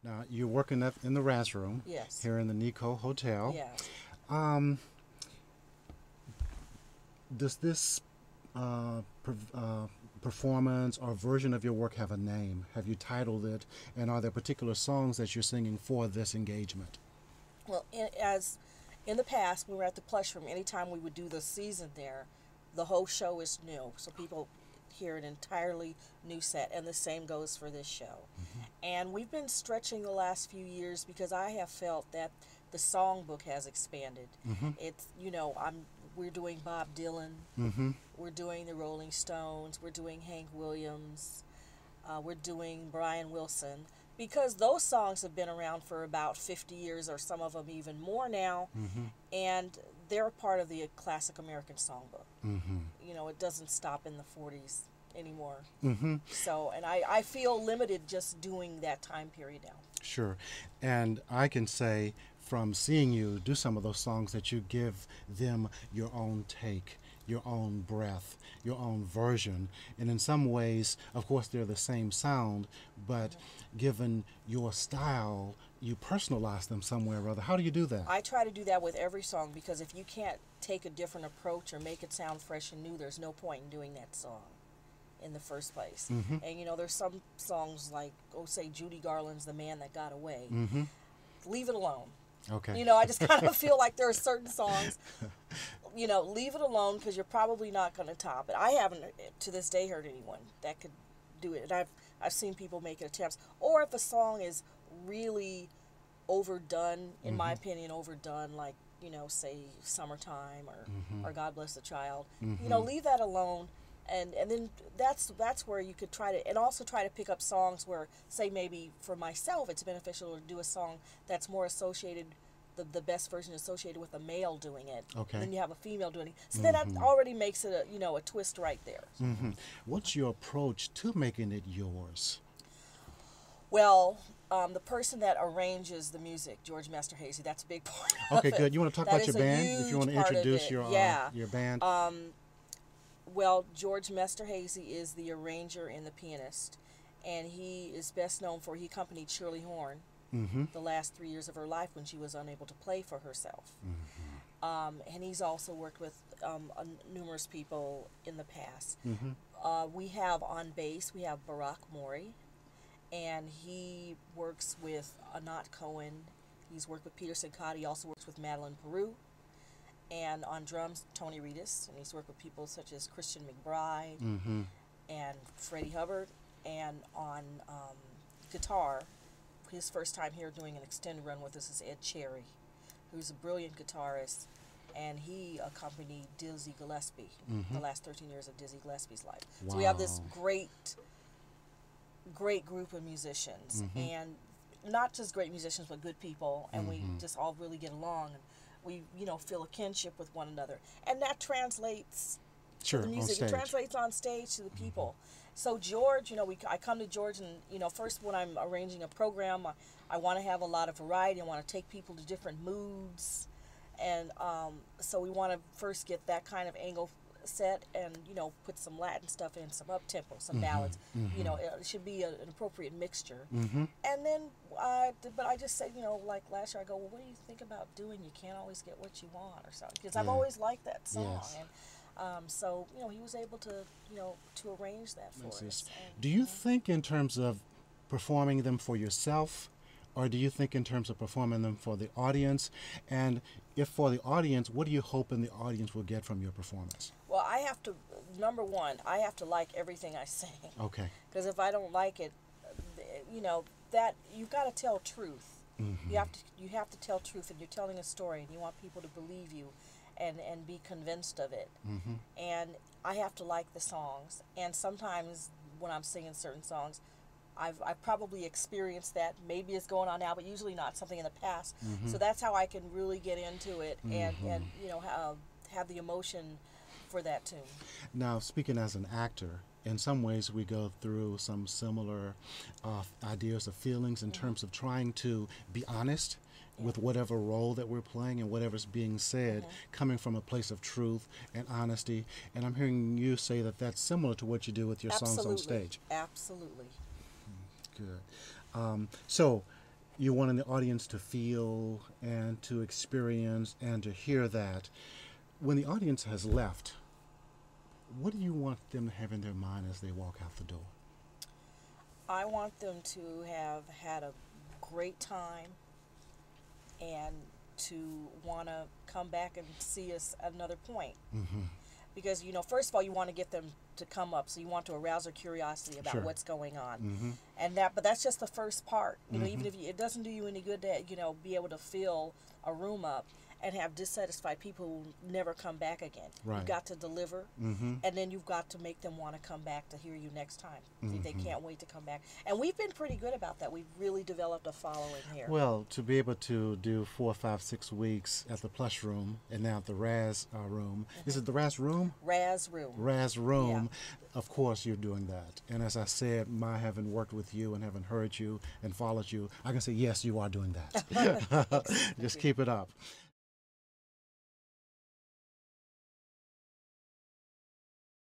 Now, you're working in the Raz Room Yes. here in the Nico Hotel. Yes. Um, does this performance or version of your work have a name? Have you titled it? And are there particular songs that you're singing for this engagement? Well, as in the past, we were at the Plush Room. Anytime we would do the season there, the whole show is new, so people hear an entirely new set, and the same goes for this show. And we've been stretching the last few years because I have felt that the songbook has expanded. It's, we're doing Bob Dylan, we're doing the Rolling Stones, we're doing Hank Williams, we're doing Brian Wilson, because those songs have been around for about 50 years, or some of them even more now, and they're a part of the classic American songbook. It doesn't stop in the 40s anymore. So, and I feel limited just doing that time period now. Sure. And I can say from seeing you do some of those songs that you give them your own take, your own breath, your own version. And in some ways, of course, they're the same sound, but given your style, you personalize them somewhere or other. How do you do that? I try to do that with every song, because if you can't take a different approach or make it sound fresh and new, there's no point in doing that song in the first place. And there's some songs like, say Judy Garland's The Man That Got Away. Leave it alone. Okay. I just kind of feel like there are certain songs, leave it alone, because you're probably not going to top it. I haven't to this day heard anyone that could do it, and I've seen people make attempts. Or if a song is really overdone, in my opinion, overdone, like say Summertime or God Bless the Child, leave that alone. And then that's where you could try to, and also try to pick up songs where, say, maybe for myself it's beneficial to do a song that's more associated, the best version associated with a male doing it. Okay. And then you have a female doing it. So then that already makes it a twist right there. What's your approach to making it yours? Well, the person that arranges the music, George Masterhazy, that's a big part of Okay, it. good. You want to talk That about your is a band? If you want to huge part of introduce it. your band. Well, George Masterhazy is the arranger and the pianist, and he is best known for, he accompanied Shirley Horn the last 3 years of her life when she was unable to play for herself. And he's also worked with numerous people in the past. We have on bass, we have Barack Mori, and he works with Anat Cohen. He's worked with Peter Sincotti. He also works with Madeline Peru. And on drums, Tony Reedus, and he's worked with people such as Christian McBride and Freddie Hubbard. And on guitar, his first time here doing an extended run with us is Ed Cherry, who's a brilliant guitarist, and he accompanied Dizzy Gillespie the last 13 years of Dizzy Gillespie's life. Wow. So we have this great group of musicians, and not just great musicians, but good people, and we just all really get along. And we, feel a kinship with one another, and that translates to the music. It translates on stage to the people. So George, I come to George, and first when I'm arranging a program, I want to have a lot of variety. I want to take people to different moods, and so we want to first get that kind of angle set, and put some Latin stuff in, some up tempo, some ballads. It should be an appropriate mixture. And then but I just said, like last year, I go, well, what do you think about doing You Can't Always Get What You Want, or something, because I've always liked that song. And so he was able to to arrange that for us. And, do you think in terms of performing them for yourself, or do you think in terms of performing them for the audience? And if for the audience, what do you hope the audience will get from your performance? Well, I have to, number one, I have to like everything I sing. Okay. Because if I don't like it, that you've got to tell truth. You have to tell truth, and you're telling a story, and you want people to believe you, and be convinced of it. And I have to like the songs. And sometimes when I'm singing certain songs, I've probably experienced that. Maybe it's going on now, but usually not, something in the past. So that's how I can really get into it and have the emotion for that tune. Now, speaking as an actor, in some ways we go through some similar ideas or feelings in terms of trying to be honest with whatever role that we're playing and whatever's being said, coming from a place of truth and honesty. And I'm hearing you say that that's similar to what you do with your songs on stage. Absolutely. Good. So you're wanting the audience to feel and to experience and to hear that. When the audience has left, what do you want them to have in their mind as they walk out the door? I want them to have had a great time and to want to come back and see us at another point. Mm-hmm. Because, you know, first of all, you want to get them to come up, so you want to arouse their curiosity about Sure. what's going on. Mm-hmm. And but that's just the first part. You know, Mm-hmm. even if it doesn't do you any good to, you know, be able to fill a room up and have dissatisfied people who never come back again. Right. You've got to deliver, Mm-hmm. and then you've got to make them want to come back to hear you next time. They Mm-hmm. can't wait to come back. And we've been pretty good about that. We've really developed a following here. Well, to be able to do 4, 5, 6 weeks at the Plush Room and now at the Raz Room. Is it the Raz Room? Raz Room. Raz Room. Of course you're doing that. And as I said, my having worked with you and having heard you and followed you, I can say, yes, you are doing that. Just keep it up.